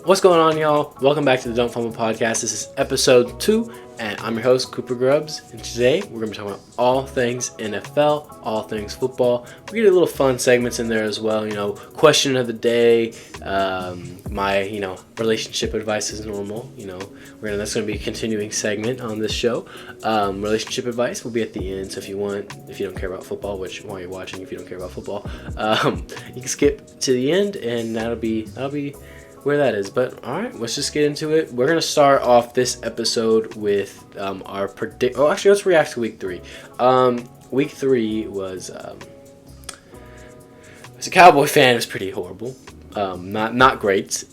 What's going on, y'all? Welcome back to the Don't Fumble Podcast. This is episode 2, and I'm your host, Cooper Grubbs. And today, we're going to be talking about all things NFL, all things football. We get a little fun segments in there as well. Question of the day, my, relationship advice is normal. That's going to be a continuing segment on this show. Relationship advice will be at the end. So if you don't care about football, which while you're watching, if you don't care about football, you can skip to the end, and that'll be where that is. But all right, let's just get into it. We're gonna start off this episode with our predict. Oh, actually, let's react to week 3. Week 3 was as a Cowboy fan, it was pretty horrible. Not great.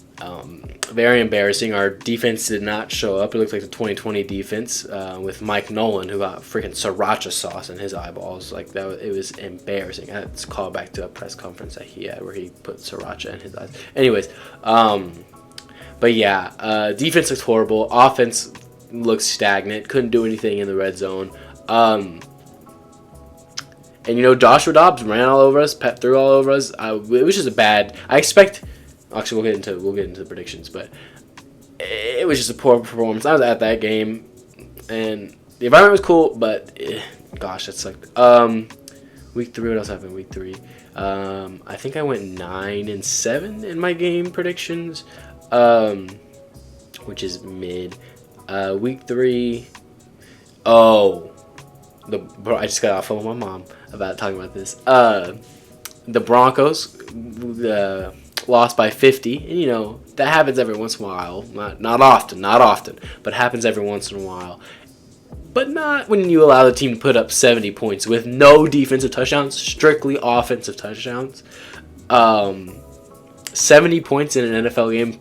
Very embarrassing. Our defense did not show up. It looked like the 2020 defense with Mike Nolan, who got freaking sriracha sauce in his eyeballs. Like that, it was embarrassing. That's a call back to a press conference that he had where he put sriracha in his eyes. Anyways, but yeah, defense looked horrible. Offense looked stagnant. Couldn't do anything in the red zone. And Joshua Dobbs ran all over us, Pep threw all over us. It was just a bad. I expect. Actually, we'll get into the predictions, but it was just a poor performance. I was at that game, and the environment was cool, but gosh, that sucked. Week 3, what else happened? Week 3, I think I went 9-7 in my game predictions, which is mid. Week 3, I just got off of my mom about talking about this. The Broncos, lost by 50, and that happens every once in a while. Not often, but happens every once in a while. But not when you allow the team to put up 70 points with no defensive touchdowns, strictly offensive touchdowns. 70 points in an NFL game,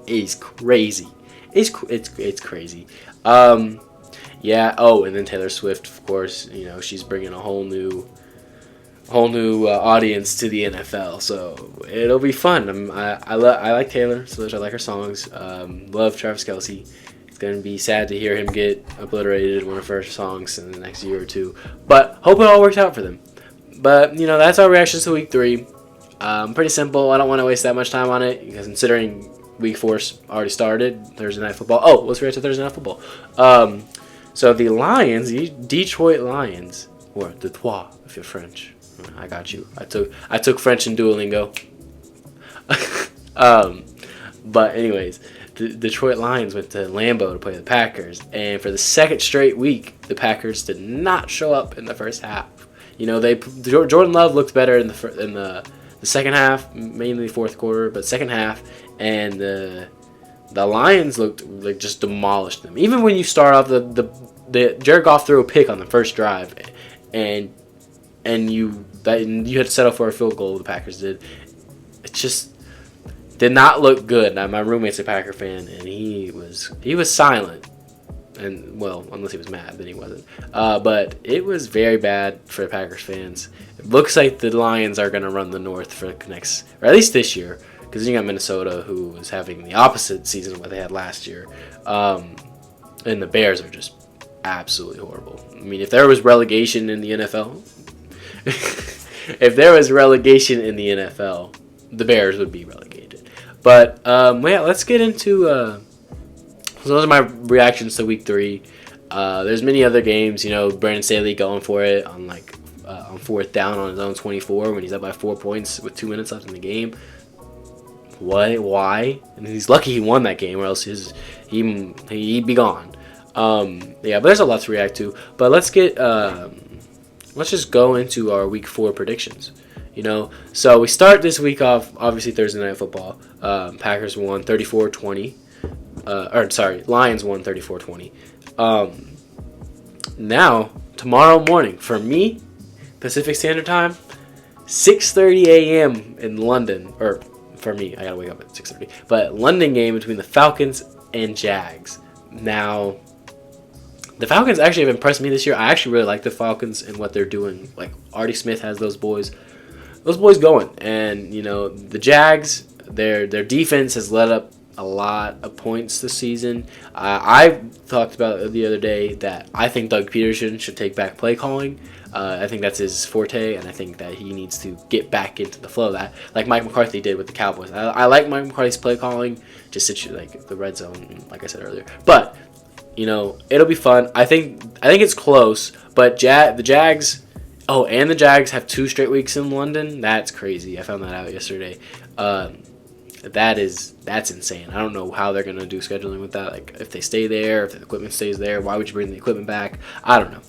is crazy. It's crazy. Yeah. Oh, and then Taylor Swift, of course. She's bringing a whole new audience to the NFL, so it'll be fun. I like Taylor Swift. I like her songs. Love Travis Kelce. It's gonna be sad to hear him get obliterated in one of her songs in the next year or two, but hope it all works out for them. But that's our reactions to week 3. Pretty simple. I don't want to waste that much time on it because considering week 4 already started, Thursday Night Football. Oh, let's react to Thursday Night Football. So the Lions, the Detroit Lions, or the Trois if you're French. I got you. I took French in Duolingo. But anyways, the Detroit Lions went to Lambeau to play the Packers, and for the second straight week, the Packers did not show up in the first half. Jordan Love looked better in the second half, mainly fourth quarter, but second half, and the Lions looked like just demolished them. Even when you start off the Jared Goff threw a pick on the first drive, and you had to settle for a field goal. The Packers did. It just did not look good. Now, my roommate's a Packer fan, and he was silent, and well, unless he was mad, then he wasn't. But it was very bad for the Packers fans. It looks like the Lions are going to run the North for next, or at least this year, because you got Minnesota, who was having the opposite season of what they had last year, and the Bears are just absolutely horrible. I mean, if there was relegation in the NFL. If there was relegation in the NFL, the Bears would be relegated. But let's get into. So those are my reactions to week 3. There's many other games. Brandon Staley going for it on fourth down on his own 24 when he's up by 4 points with 2 minutes left in the game. Why? And he's lucky he won that game, or else he'd be gone. But there's a lot to react to. But let's get. Let's just go into our week 4 predictions. So we start this week off, obviously Thursday Night Football. Packers won 34-20. Lions won 34-20. Now, tomorrow morning, for me, Pacific Standard Time, 6:30 a.m. in London. Or, for me, I gotta wake up at 6:30. But London game between the Falcons and Jags. Now, the Falcons actually have impressed me this year. I actually really like the Falcons and what they're doing. Like, Artie Smith has those boys going. And, the Jags, their defense has let up a lot of points this season. I talked about it the other day that I think Doug Peterson should take back play calling. I think that's his forte, and I think that he needs to get back into the flow of that, like Mike McCarthy did with the Cowboys. I like Mike McCarthy's play calling, just like the red zone, like I said earlier. But it'll be fun. I think it's close, but the Jags. Oh, and the Jags have 2 straight weeks in London. That's crazy. I found that out yesterday. That's insane. I don't know how they're gonna do scheduling with that. Like if they stay there, if the equipment stays there, why would you bring the equipment back? I don't know.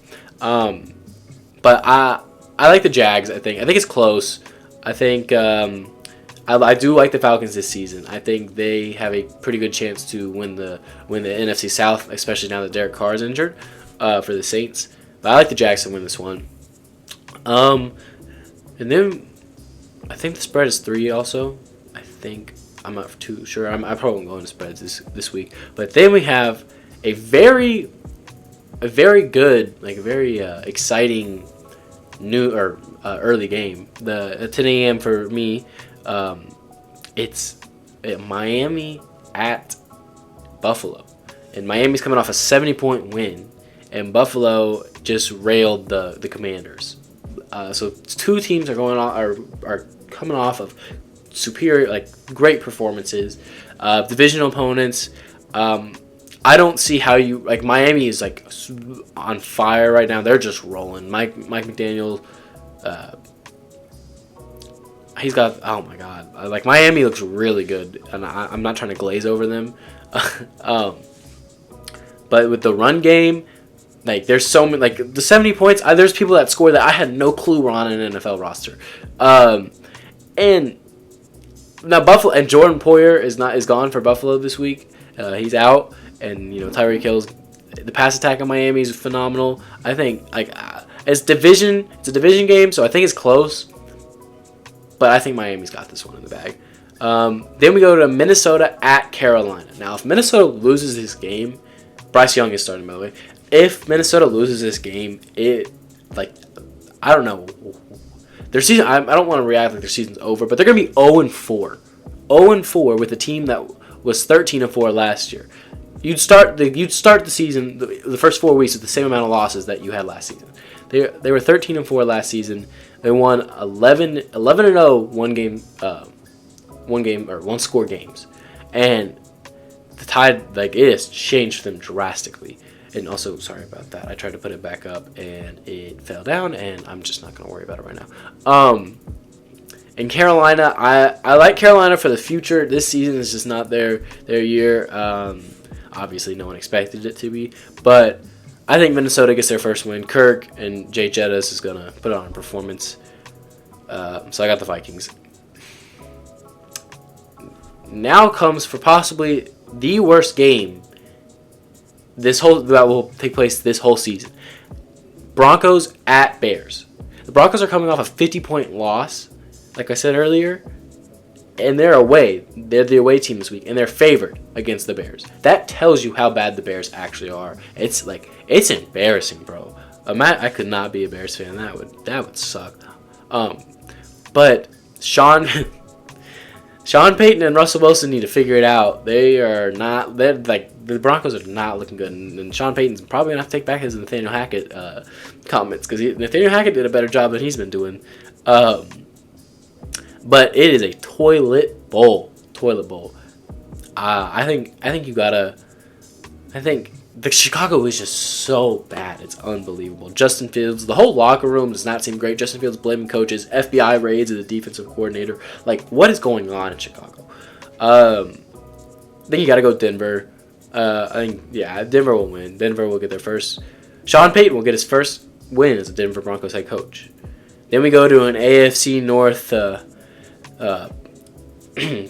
But I like the Jags. I think it's close. I think I do like the Falcons this season. I think they have a pretty good chance to win the NFC South, especially now that Derek Carr is injured for the Saints. But I like the Jags to win this one. And then I think the spread is 3 also. I think I'm not too sure. I probably won't go into spreads this week. But then we have a very good, like a very exciting new or early game. The 10 a.m. for me. It's Miami at Buffalo, and Miami's coming off a 70-point win, and Buffalo just railed the Commanders. So 2 teams are coming off of superior, like great performances, divisional opponents. I don't see how Miami is like on fire right now. They're just rolling. Mike McDaniel, he's got, oh my god, like Miami looks really good, and I'm not trying to glaze over them, but with the run game. Like, there's so many, like, the 70 points, there's people that score that I had no clue were on an NFL roster. And now Buffalo, and Jordan Poyer is gone for Buffalo this week. He's out, and, Tyreek Hill's, the pass attack in Miami is phenomenal. I think, like, it's a division game, so I think it's close. But I think Miami's got this one in the bag. Then we go to Minnesota at Carolina. Now, if Minnesota loses this game, Bryce Young is starting, by the way. If Minnesota loses this game, I don't know. Their season, I don't want to react like their season's over, but they're going to be 0-4. 0-4 with a team that was 13-4 last year. You'd start the season, the first 4 weeks with the same amount of losses that you had last season. They were 13-4 last season. They won 11-0 one score games. And the Tide, it has changed them drastically. And also, sorry about that. I tried to put it back up, and it fell down, and I'm just not going to worry about it right now. And Carolina, I like Carolina for the future. This season is just not their year. Obviously, no one expected it to be. But I think Minnesota gets their first win. Kirk and Jay Jettis is going to put on a performance. So I got the Vikings. Now comes for possibly the worst game that will take place this whole season. Broncos at Bears. The Broncos are coming off a 50-point loss, like I said earlier, and they're away. They're the away team this week, and they're favored against the Bears. That tells you how bad the Bears actually are. It's embarrassing, bro. I could not be a Bears fan. That would suck. But Sean Payton and Russell Wilson need to figure it out. The Broncos are not looking good, and Sean Payton's probably gonna have to take back his Nathaniel Hackett comments, because Nathaniel Hackett did a better job than he's been doing. But it is a toilet bowl. I think the Chicago is just so bad. It's unbelievable. Justin Fields, the whole locker room does not seem great. Justin Fields blaming coaches, FBI raids of the defensive coordinator. Like, what is going on in Chicago? I think you got to go Denver. Denver will win. Denver will get their first. Sean Payton will get his first win as a Denver Broncos head coach. Then we go to an AFC North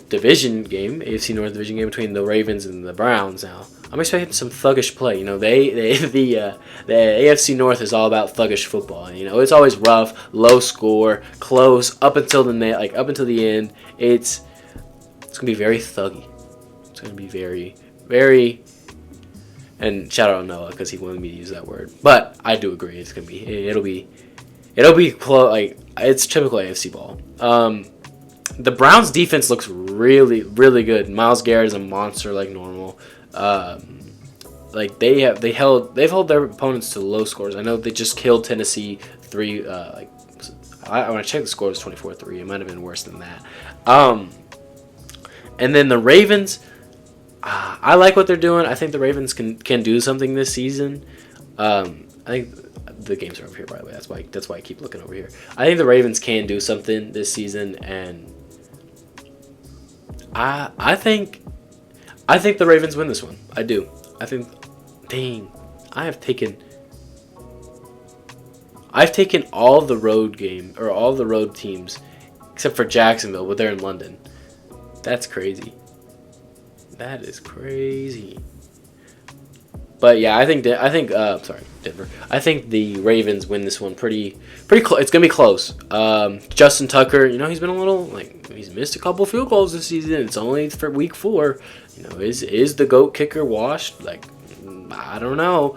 division game. AFC North division game between the Ravens and the Browns. Now, I'm expecting some thuggish play. The AFC North is all about thuggish football. It's always rough, low score, close, up until the end. It's gonna be very thuggy. It's gonna be very, very. And shout out to Noah, because he wanted me to use that word. But I do agree. It'll be close. It's typical AFC ball. The Browns defense looks really, really good. Myles Garrett is a monster like normal. They've held their opponents to low scores. I know they just killed Tennessee 3. When I checked the score, it was 24-3. It might have been worse than that. And then the Ravens, I like what they're doing. I think the Ravens can do something this season. I think the games are over here, by the way. That's why I keep looking over here. I think the Ravens can do something this season, and I think the Ravens win this one. I do. I think, dang, I've taken all the road teams except for Jacksonville, but they're in London. That's crazy. That is crazy. But yeah, I think Denver. I think the Ravens win this one pretty close. It's gonna be close. Justin Tucker, he's been a little he's missed a couple field goals this season. It's only for week 4. Is the GOAT kicker washed? I don't know.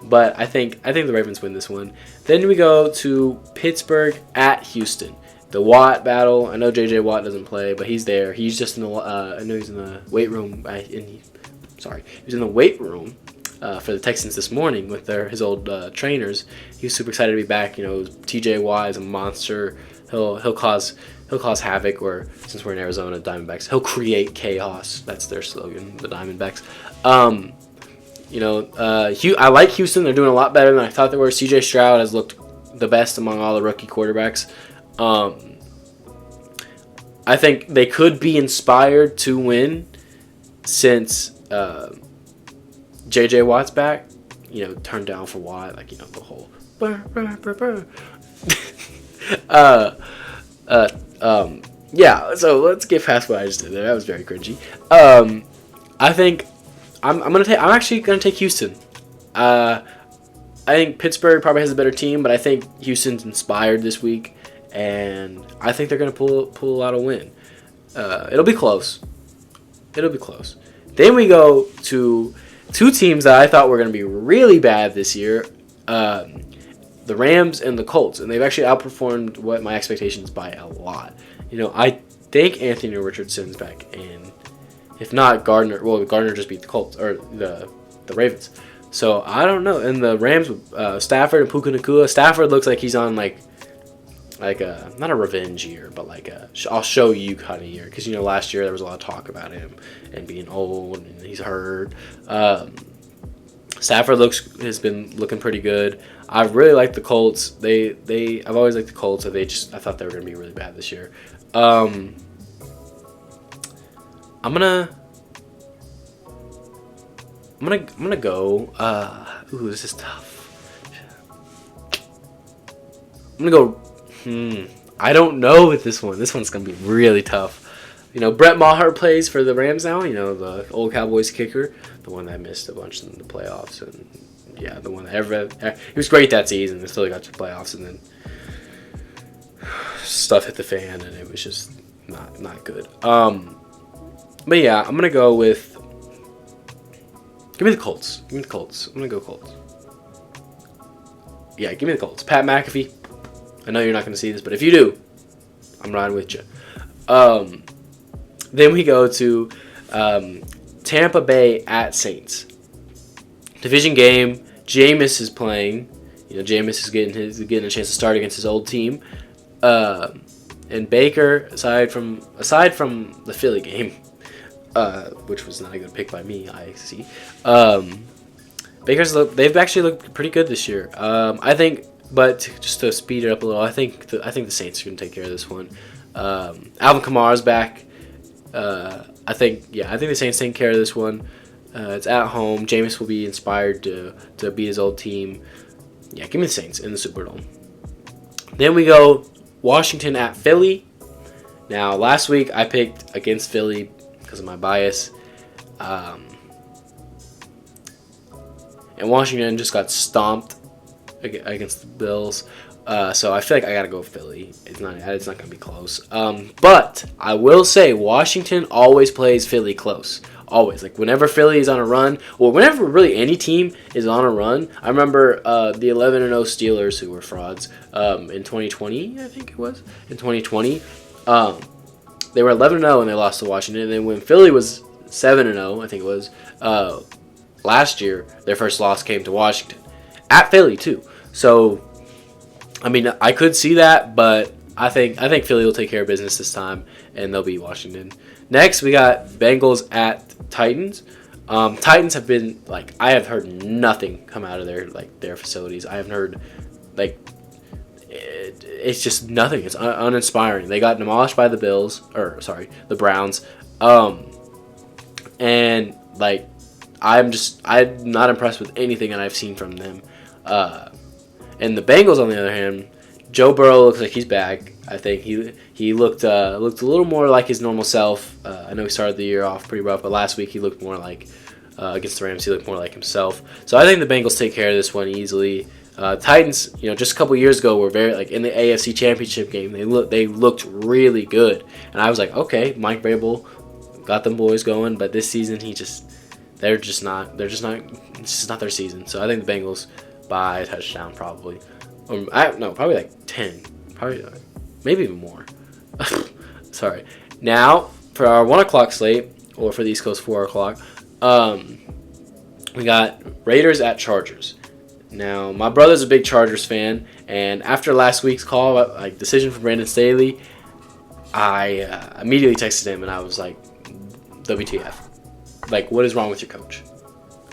But I think the Ravens win this one. Then we go to Pittsburgh at Houston. The Watt battle. I know J.J. Watt doesn't play, but he's there. He's just in the. I know he's in the weight room. He was in the weight room for the Texans this morning with his old trainers. He was super excited to be back. T.J. Watt is a monster. He'll cause havoc. Or since we're in Arizona, Diamondbacks. He'll create chaos. That's their slogan. The Diamondbacks. I like Houston. They're doing a lot better than I thought they were. C.J. Stroud has looked the best among all the rookie quarterbacks. I think they could be inspired to win since J.J. Watt's back. Turned down for Watt, the whole burr, burr, burr, burr. Yeah, so let's get past what I just did there. That was very cringy. I think I'm actually gonna take Houston. I think Pittsburgh probably has a better team, but I think Houston's inspired this week, and I think they're gonna pull out a win. It'll be close. Then we go to 2 teams that I thought were gonna be really bad this year. The Rams and the Colts, and they've actually outperformed what my expectations by a lot. I think Anthony Richardson's back, and if not, Gardner just beat the Colts or the Ravens. So I don't know. And the Rams with Stafford and Puka Nacua. Stafford looks like he's on like a not a revenge year, but I'll show you kind of year. Because last year there was a lot of talk about him and being old and he's hurt. Stafford has been looking pretty good. I really like the Colts. I've always liked the Colts. So I thought they were gonna be really bad this year. I'm gonna go. This is tough. I'm gonna go. I don't know with this one. This one's gonna be really tough. Brett Maher plays for the Rams now. The old Cowboys kicker, the one that missed a bunch in the playoffs, and yeah, the one that he was great that season. Until he got to the playoffs, and then stuff hit the fan, and it was just not good. But yeah, I'm gonna go with. Give me the Colts. I'm gonna go Colts. Yeah, give me the Colts. Pat McAfee. I know you're not gonna see this, but if you do, I'm riding with you. Then we go to Tampa Bay at Saints. Division game. Jameis is playing. Jameis is getting a chance to start against his old team. And Baker, aside from the Philly game, which was not a good pick by me, I see. They've actually looked pretty good this year. I think, but just to speed it up a little, I think the Saints are going to take care of this one. Alvin Kamara's back. I think the Saints take care of this one. It's at home. Jameis will be inspired to beat his old team. Yeah, give me the Saints in the Superdome. Then we go Washington at Philly. Now, last week I picked against Philly because of my bias. And Washington just got stomped against the Bills. So I feel like I got to go with Philly. It's not going to be close. But I will say Washington always plays Philly close. Always. Whenever Philly is on a run, or whenever really any team is on a run. I remember the 11-0 Steelers, who were frauds, in 2020, I think it was. In 2020, they were 11-0 and they lost to Washington. And then when Philly was 7-0, I think it was, last year, their first loss came to Washington. At Philly, too. So, I mean, I could see that, but I think Philly will take care of business this time, and they'll beat Washington. Next, we got Bengals at Titans. Titans have been I have heard nothing come out of their facilities. I haven't heard it's just nothing. It's uninspiring. They got demolished by the the Browns. And I'm not impressed with anything that I've seen from them. And the Bengals, on the other hand, Joe Burrow looks like he's back. I think he looked a little more like his normal self. I know he started the year off pretty rough, but last week he looked more like against the Rams. He looked more like himself. So I think the Bengals take care of this one easily. Titans, just a couple years ago, were very in the AFC Championship game. They looked really good, and I was like, okay, Mike Vrabel got them boys going, but this season they're just not. This is not their season. So I think the Bengals by a touchdown probably. Probably 10. Probably maybe even more. Sorry. Now for our 1 o'clock slate, or for the East Coast 4 o'clock, we got Raiders at Chargers. Now my brother's a big Chargers fan, and after last week's call, decision for Brandon Staley, I immediately texted him and I was like, WTF? What is wrong with your coach?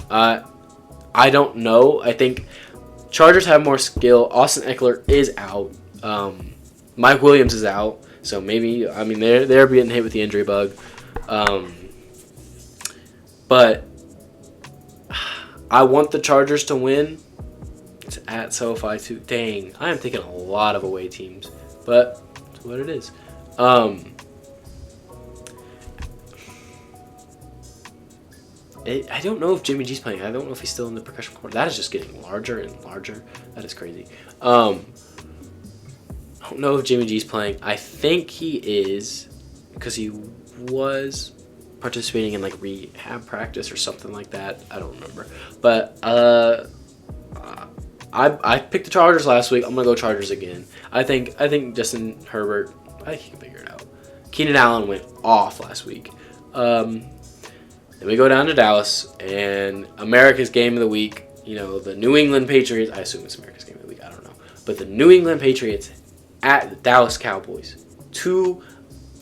I don't know. I think Chargers have more skill. Austin Eckler is out. Mike Williams is out. So maybe, they're being hit with the injury bug. But I want the Chargers to win. It's at SoFi too. Dang, I am thinking a lot of away teams. But it's what it is. I don't know if Jimmy G's playing. I don't know if he's still in the percussion corner. That is just getting larger and larger. That is crazy. I don't know if Jimmy G's playing. I think he is, because he was participating in rehab practice or something like that. I don't remember. But I picked the Chargers last week. I'm gonna go Chargers again. I think Justin Herbert, I think he can figure it out. Keenan Allen went off last week. Then we go down to Dallas, and America's game of the week, the New England Patriots. I assume it's America's game of the week. I don't know. But the New England Patriots at the Dallas Cowboys. Two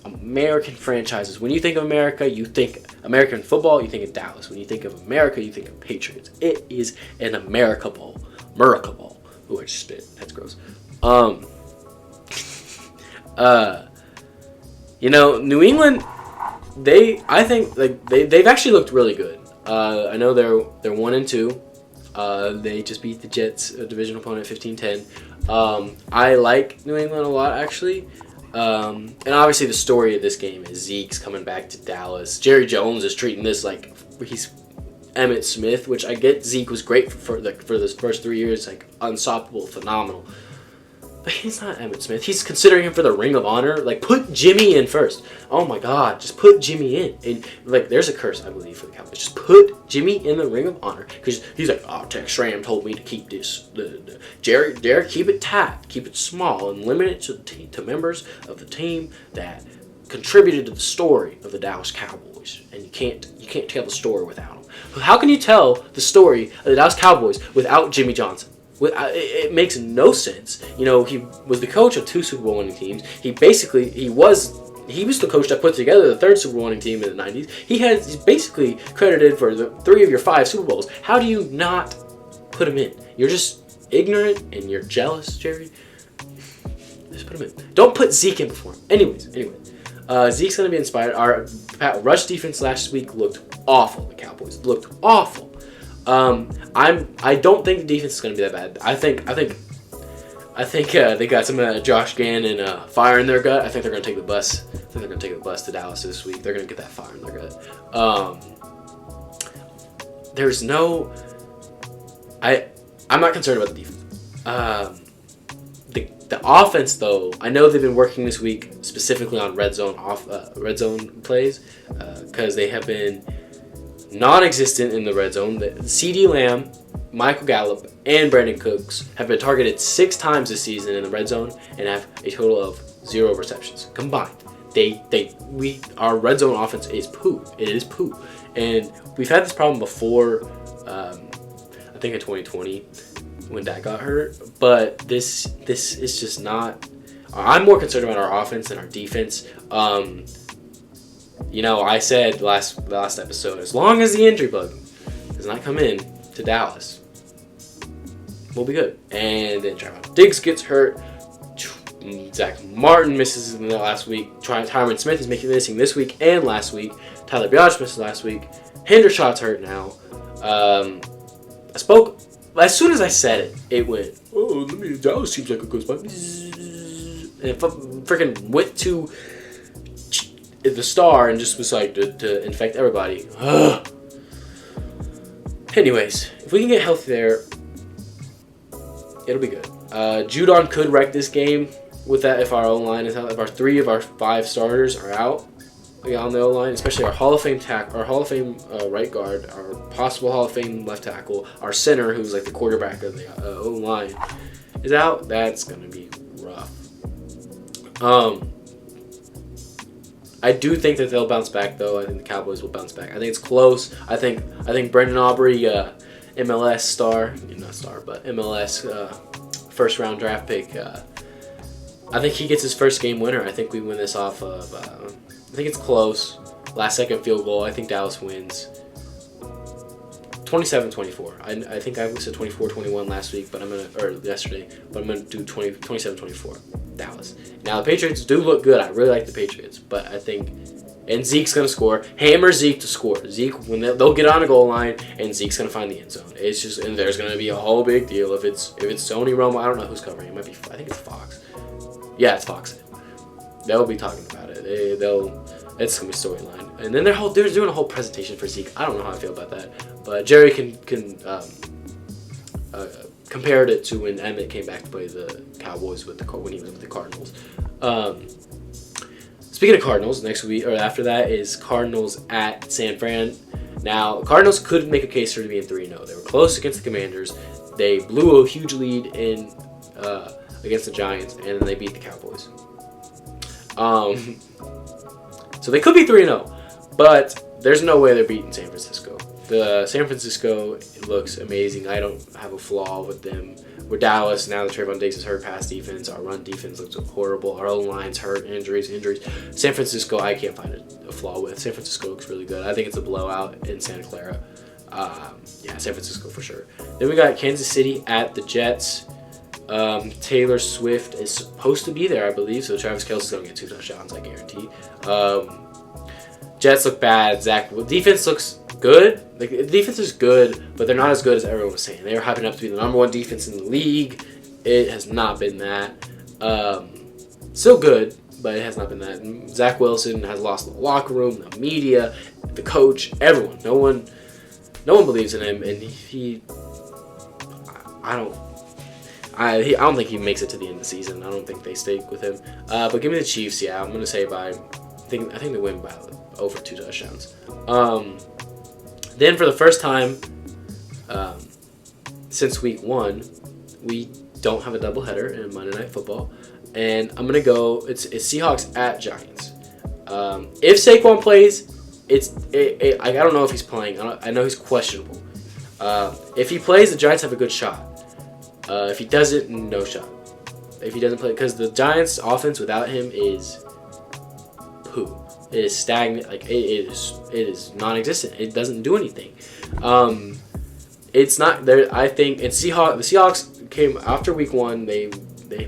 American franchises. When you think of America, you think American football, you think of Dallas. When you think of America, you think of Patriots. It is an America Bowl. America Bowl. Ooh, I just spit. That's gross. New England, I think they've actually looked really good. I know they're 1-2. They just beat the Jets, a division opponent, 15-10. I like New England a lot, actually. And obviously the story of this game is Zeke's coming back to Dallas. Jerry Jones is treating this like he's Emmitt Smith, which I get. Zeke was great for this first 3 years, unstoppable, phenomenal. But he's not Emmitt Smith. He's considering him for the Ring of Honor. Put Jimmy in first. Oh my God, just put Jimmy in. And there's a curse, I believe, for the Cowboys. Just put Jimmy in the Ring of Honor, because he's like, oh, Tex Schramm told me to keep this. Derek, keep it tight, keep it small, and limit it to members of the team that contributed to the story of the Dallas Cowboys. And you can't tell the story without them. How can you tell the story of the Dallas Cowboys without Jimmy Johnson? It makes no sense. He was the coach of 2 Super Bowl winning teams. He was the coach that put together the 3rd Super Bowl winning team in the 90s. He's basically credited for the 3 of your 5 Super Bowls. How do you not put him in? You're just ignorant and you're jealous, Jerry. Just put him in. Don't put Zeke in before him. Anyways. Zeke's going to be inspired. Our rush defense last week looked awful. The Cowboys looked awful. I don't think the defense is going to be that bad. I think they got some Josh Gannon fire in their gut. I think they're going to take the bus. I think they're going to take the bus to Dallas this week. They're going to get that fire in their gut. I'm not concerned about the defense. The offense, though, I know they've been working this week specifically on red zone plays, because they have been non-existent in the red zone. CeeDee Lamb, Michael Gallup, and Brandon Cooks have been targeted 6 times this season in the red zone and have a total of 0 receptions combined. Our red zone offense is poo. It is poo, and we've had this problem before. I think in 2020, when Dak got hurt. But this is just not. I'm more concerned about our offense than our defense. I said the last episode, as long as the injury bug does not come in to Dallas, we'll be good. And then Trevon Diggs gets hurt. Zach Martin misses in the last week. Tyron Smith is missing this week and last week. Tyler Biadasz missed last week. Hendershot's hurt now. I spoke as soon as I said it. It went, Dallas seems like a good spot. And it freaking went to the star and just was like to infect everybody. Anyways, if we can get healthy there, it'll be good. Judon could wreck this game with that if our O-line is out. If our 3 of our 5 starters are out on the O-line, especially our Hall of Fame right guard, our possible Hall of Fame left tackle, our center, who's like the quarterback of the O-line, is out, that's going to be rough. I do think that they'll bounce back, though. I think the Cowboys will bounce back. I think it's close. I think Brendan Aubrey, MLS star, not star, but MLS first round draft pick. I think he gets his first game winner. I think we win this off of. I think it's close. Last second field goal. I think Dallas wins. 27-24. I think I listed 24-21 last week, yesterday, but I'm gonna do 27-24. Dallas. Now the Patriots do look good. I really like the Patriots, but I think, and Zeke's gonna score. Hammer Zeke to score. Zeke, when they'll get on the goal line, and Zeke's gonna find the end zone. It's just, and there's gonna be a whole big deal if it's Sony Romo. I don't know who's covering. It might be. I think it's Fox. Yeah, it's Fox. They'll be talking about it. It's gonna be storyline, and then they're doing a whole presentation for Zeke. I don't know how I feel about that, but Jerry can compared it to when Emmett came back to play the Cowboys when he was with the Cardinals. Speaking of Cardinals, next week or after that is Cardinals at San Fran. Now, Cardinals could make a case for being 3-0. They were close against the Commanders. They blew a huge lead against the Giants, and then they beat the Cowboys. So they could be 3-0, but there's no way they're beating San Francisco. The San Francisco looks amazing. I don't have a flaw with them. We're Dallas. Now that Trevon Diggs is hurt, pass defense. Our run defense looks horrible. Our O-line's hurt, injuries. San Francisco, I can't find a flaw with. San Francisco looks really good. I think it's a blowout in Santa Clara. San Francisco for sure. Then we got Kansas City at the Jets. Taylor Swift is supposed to be there, I believe, so Travis Kelce's going to get 2 touchdowns, I guarantee. Jets look bad. Defense looks good. Like, the defense is good, but they're not as good as everyone was saying. They were hyping up to be the number 1 defense in the league. It has not been that. Still good, but it has not been that. Zach Wilson has lost the locker room, the media, the coach, everyone. No one believes in him, and I don't think he makes it to the end of the season. I don't think they stay with him. But give me the Chiefs. Yeah, I'm gonna say I think they win by over 2 touchdowns. Then for the first time since week 1, we don't have a doubleheader in Monday Night Football, and I'm gonna go. It's Seahawks at Giants. If Saquon plays, I don't know if he's playing. I know he's questionable. If he plays, the Giants have a good shot. If he doesn't, no shot. If he doesn't play, because the Giants' offense without him is poo. It is stagnant. Like it is non-existent. It doesn't do anything. It's not there. I think. And the Seahawks came after week 1. They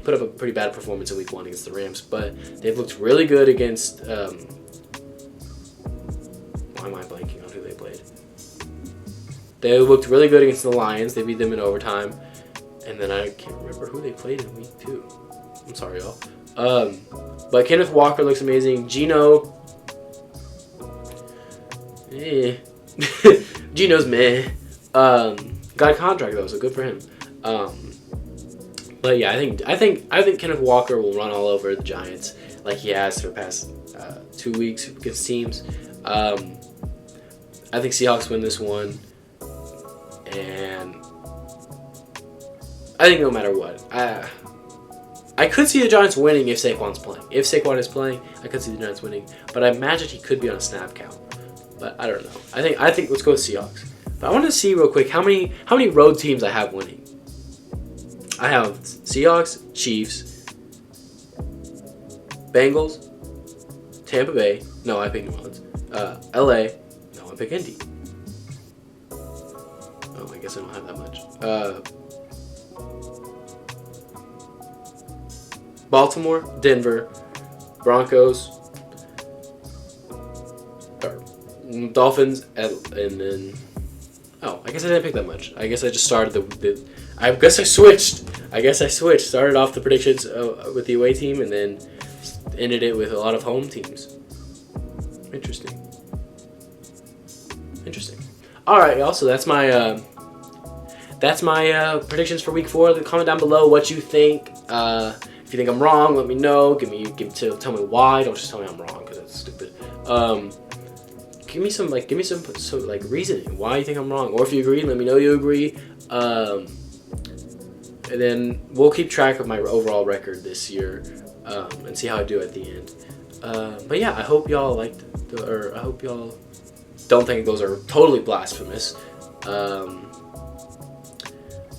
put up a pretty bad performance in week 1 against the Rams, but they've looked really good against. Why am I blanking on who they played? They looked really good against the Lions. They beat them in overtime. And then I can't remember who they played in week 2. I'm sorry, y'all. But Kenneth Walker looks amazing. Geno. Geno's meh. Got a contract though, so good for him. But yeah, I think Kenneth Walker will run all over the Giants like he has for the past 2 weeks against teams. I think Seahawks win this one, and I think no matter what, I could see the Giants winning if Saquon's playing. If Saquon is playing, I could see the Giants winning. But I imagine he could be on a snap count. But I don't know. I think let's go with Seahawks. But I want to see real quick how many road teams I have winning. I have Seahawks, Chiefs, Bengals, Tampa Bay. No, I picked New Orleans. LA. No, I picked Indy. Oh, I guess I don't have that much. Baltimore, Denver, Broncos, Dolphins, and then... Oh, I guess I didn't pick that much. I guess I just started I guess I switched. Started off the predictions with the away team and then ended it with a lot of home teams. Interesting. All right, y'all. So that's my predictions for week 4. Comment down below what you think. If you think I'm wrong, let me know. Tell me why. Don't just tell me I'm wrong because that's stupid. Give me some reasoning why you think I'm wrong, or if you agree, let me know you agree. And then we'll keep track of my overall record this year and see how I do at the end. But yeah, I hope y'all I hope y'all don't think those are totally blasphemous.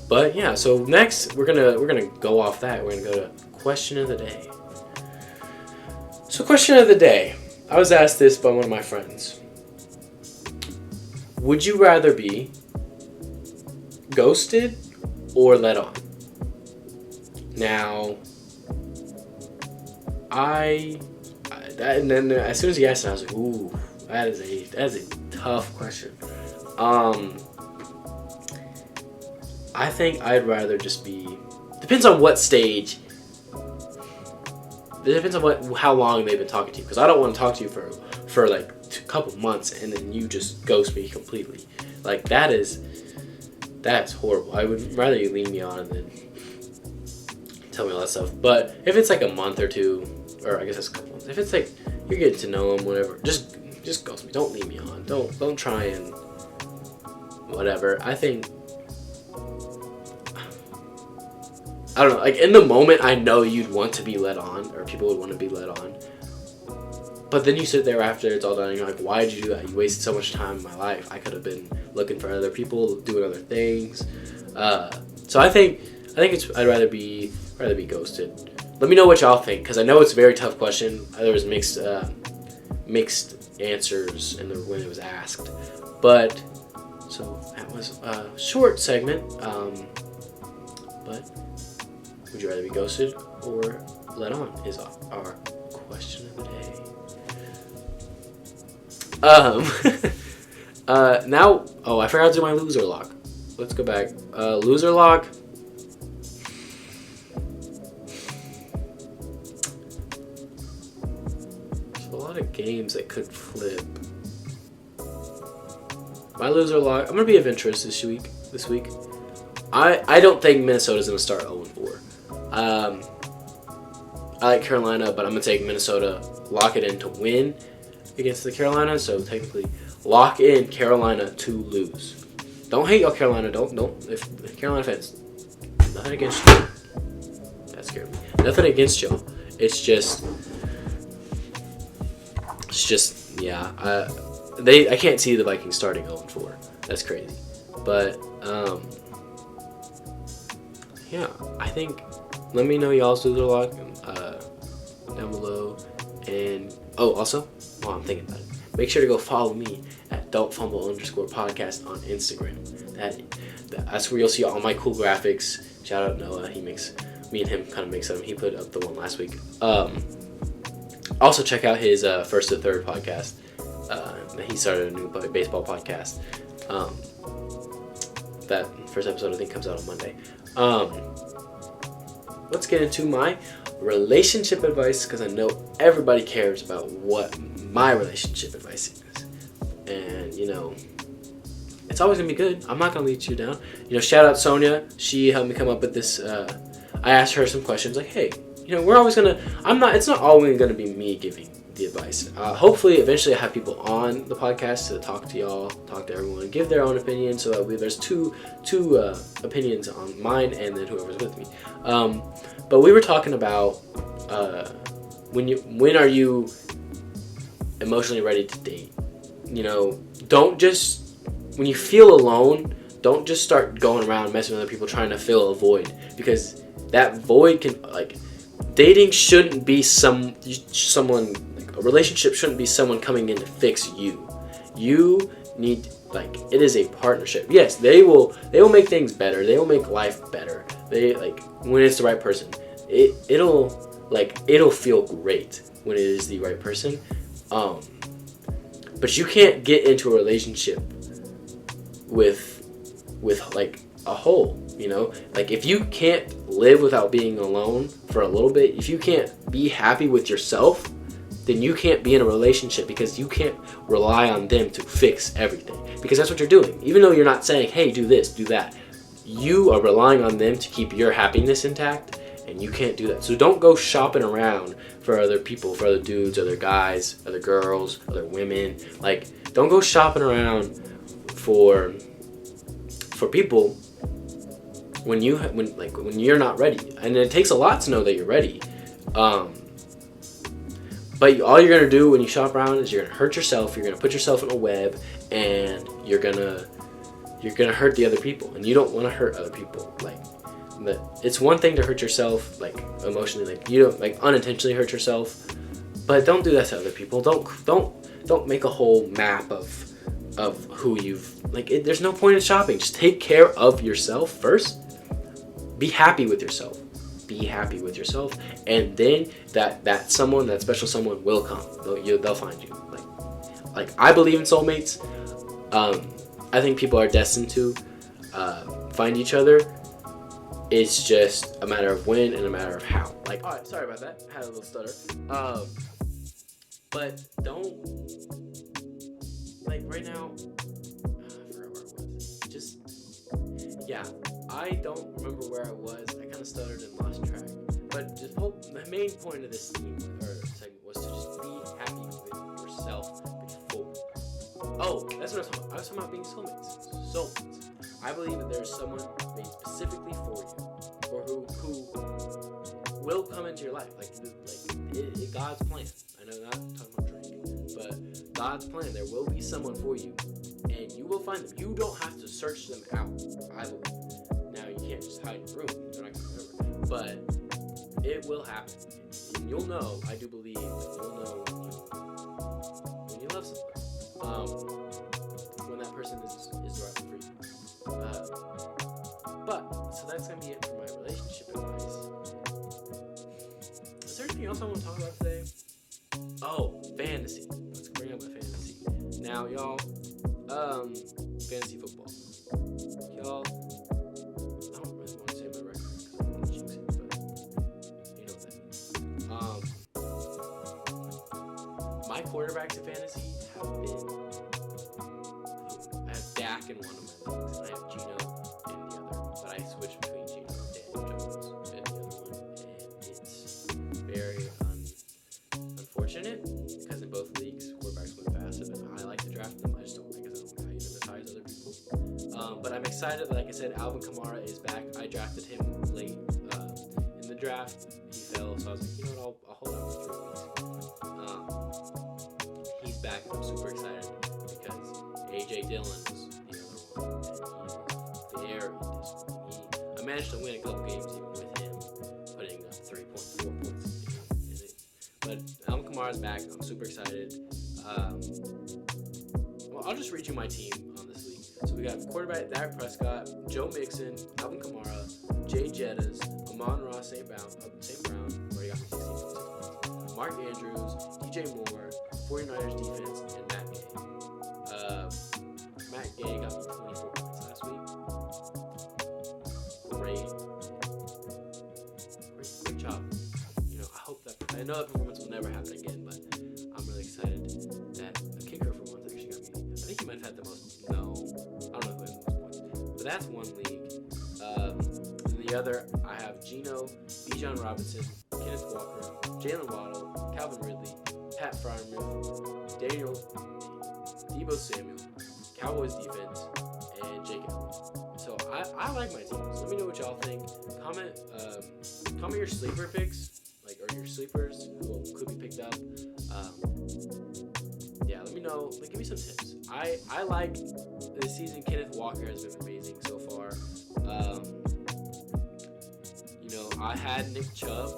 But yeah, so next we're gonna go off that. We're gonna go to question of the day. So question of the day. I was asked this by one of my friends. Would you rather be ghosted or let on? Now, and then as soon as he asked it, I was like, ooh, that is a tough question. I think I'd rather just be. Depends on what stage. It depends on how long they've been talking to you, because I don't want to talk to you for like a couple months and then you just ghost me completely. Like that's horrible. I would rather you leave me on and then tell me all that stuff. But if it's like a month or two, or I guess that's a couple months. If it's like you're getting to know them, whatever, just ghost me. Don't leave me on. Don't try and whatever. I think. I don't know, like in the moment I know you'd want to be let on, or people would want to be let on. But then you sit there after it's all done and you're like, why did you do that? You wasted so much time in my life. I could have been looking for other people, doing other things. So I think I'd rather be ghosted. Let me know what y'all think, because I know it's a very tough question. There was mixed answers when it was asked. But so that was a short segment. But would you rather be ghosted or let on is our question of the day. Now, I forgot to do my loser lock. Let's go back. Loser lock. There's a lot of games that could flip. My loser lock. I'm gonna be adventurous this week. I don't think Minnesota's gonna start 0-4. I like Carolina, but I'm gonna take Minnesota, lock it in to win against the Carolina. So technically, lock in Carolina to lose. Don't hate y'all, Carolina. Don't. If Carolina fans, nothing against you. That scared me. Nothing against y'all. It's just yeah. I can't see the Vikings starting 0-4. That's crazy. But yeah, I think. Let me know y'all's loser lock down below. And also, while I'm thinking about it, make sure to go follow me at Don't Fumble _podcast on Instagram. That's where you'll see all my cool graphics. Shout out Noah. Me and him kind of make some. He put up the one last week. Also check out his First to Third podcast. He started a new baseball podcast. That first episode I think comes out on Monday. Let's get into my relationship advice, because I know everybody cares about what my relationship advice is. And, it's always going to be good. I'm not going to lead you down. Shout out Sonia. She helped me come up with this. I asked her some questions like, hey, we're always going to, it's not always going to be me giving the advice. Hopefully, eventually I have people on the podcast to talk to y'all, talk to everyone, give their own opinion, so that there's two opinions on mine and then whoever's with me. But we were talking about when are you emotionally ready to date? Don't just, when you feel alone, don't just start going around messing with other people trying to fill a void, because that void can, like, dating shouldn't be someone, like, a relationship shouldn't be someone coming in to fix you. You need, like, it is a partnership. Yes, they will make things better. They will make life better. They, like, when it's the right person, it'll feel great when it is the right person. But you can't get into a relationship with like a hole, you know? Like, if you can't live without being alone for a little bit, if you can't be happy with yourself, then you can't be in a relationship, because you can't rely on them to fix everything. Because that's what you're doing. Even though you're not saying, hey, do this, do that, you are relying on them to keep your happiness intact, and you can't do that. So don't go shopping around for other people, for other dudes, other guys, other girls, other women. Like, don't go shopping around for people when you're not ready. And it takes a lot to know that you're ready. But all you're gonna do when you shop around is you're gonna hurt yourself. You're gonna put yourself in a web, and you're gonna hurt the other people. And you don't want to hurt other people. Like, it's one thing to hurt yourself, like, emotionally, like, you don't, like, unintentionally hurt yourself, but don't do that to other people. Don't make a whole map of who you've, like, there's no point in shopping. Just take care of yourself first. Be happy with yourself. And then that special someone will come. They'll find you. Like I believe in soulmates. I think people are destined to find each other. It's just a matter of when and a matter of how. Like, all right, sorry about that. Had a little stutter. But don't, like, right now, I forgot where I was. Just, yeah, I don't remember where I was. I kind of stuttered and lost track. But the main point of this theme or segment was to just be happy with yourself before. Oh, that's what I was talking about. I was talking about being soulmates. Soulmates. I believe that there's someone made specifically for you, or who will come into your life. Like God's plan. I know, not talking about drinking, but God's plan. There will be someone for you, and you will find them. You don't have to search them out, I believe. Now, you can't just hide in your room. They're not going to remember. But it will happen. And you'll know, I do believe, you'll know when you love someone. When that person is the right one for you. So that's going to be it for my relationship advice. Is there anything else I want to talk about today? Oh, fantasy. Let's bring up my fantasy. Now, y'all, fantasy football. Y'all, I don't really want to say my record because I don't want to jinx it, but you know what that means. My quarterbacks in fantasy have been, I have Dak in one of my leagues, and I have Gino in the other, but I switch between Gino and Daniel Jones in the other one, and it's very unfortunate, because in both leagues, quarterbacks went fast, and I like to draft them. I just don't think I value them as high as other people. But I'm excited. Like I said, Alvin Kamara is back. I drafted him late in the draft. He fell, so I was like, you know what, I'll hold out for 3 weeks. He's back, and I'm super excited because A.J. Dillon was the other one, and he was there. I managed to win a couple games even with him putting up 3.4 points in it. But Alvin Kamara's back. I'm super excited. Well, I'll just read you my team on this league. So we got quarterback Dak Prescott, Joe Mixon, Alvin Kamara, Jay Jettas, Amon-Ra St. Brown, where he got 16 points, Mark Andrews, DJ Moore, 49ers defense, and Matt Gay. Matt Gay got me 24 points last week. Great job. You know, I know that performance will never happen again, but I'm really excited that a kicker for once actually got me. I think he might have had the most. No, I don't know who had the most points, but that's one league. In the other, I have Gino, Bijan Robinson, Kenneth Walker, Jalen Waddle, Calvin Ridley, Pat Freiermuth, Debo Samuel, Cowboys defense, and Jake Elliott. So I like my teams. Let me know what y'all think. Comment your sleeper picks, or your sleepers who could be picked up. Yeah, let me me know. Like, give me some tips. I like this season. Kenneth Walker has been amazing so far. You know, I had Nick Chubb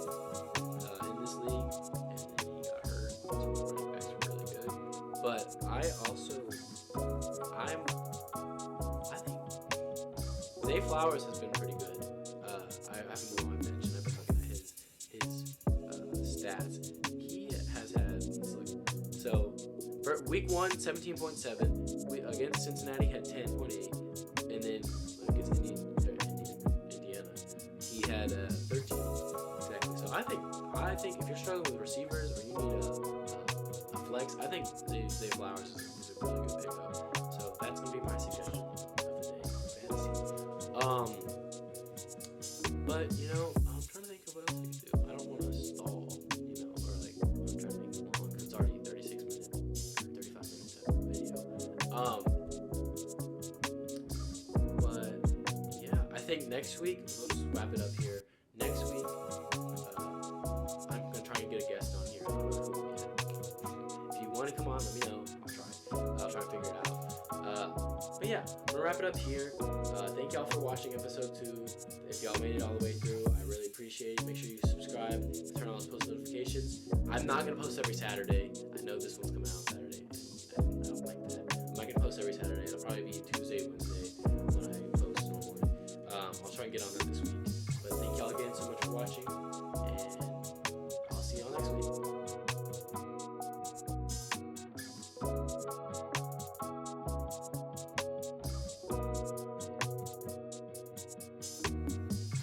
in this league, and then he got hurt. So running backs were really good. But I think Zay Flowers has been pretty good. I haven't been on my bench, and I've been looking at his stats. He has had, so for week 1, 17.7. Against Cincinnati had 10.8, and then against Indiana, he had 13 exactly. So I think if you're struggling with receivers or you need a flex, I think Zay Flowers is a really good pickup. So that's gonna be my suggestion of the day for fantasy. But you know, I'm trying to think of what else we can do. I don't want to stall, you know, or like I'm trying to make it long because it's already 36 minutes or 35 minutes of video. But yeah, I think next week, let's wrap it up here. Next week, I'm gonna try and get a guest on here. I don't know who yet. If you want to come on, let me know. I'll try to figure it out. But yeah, I'm gonna wrap it up here. Thank y'all for watching episode 2. If y'all made it all the way through, I really appreciate it. Make sure you subscribe, turn on post notifications. I'm not gonna post every Saturday. I know this one's coming out on Saturday, and I don't like that. I'm not gonna post every Saturday. It'll probably be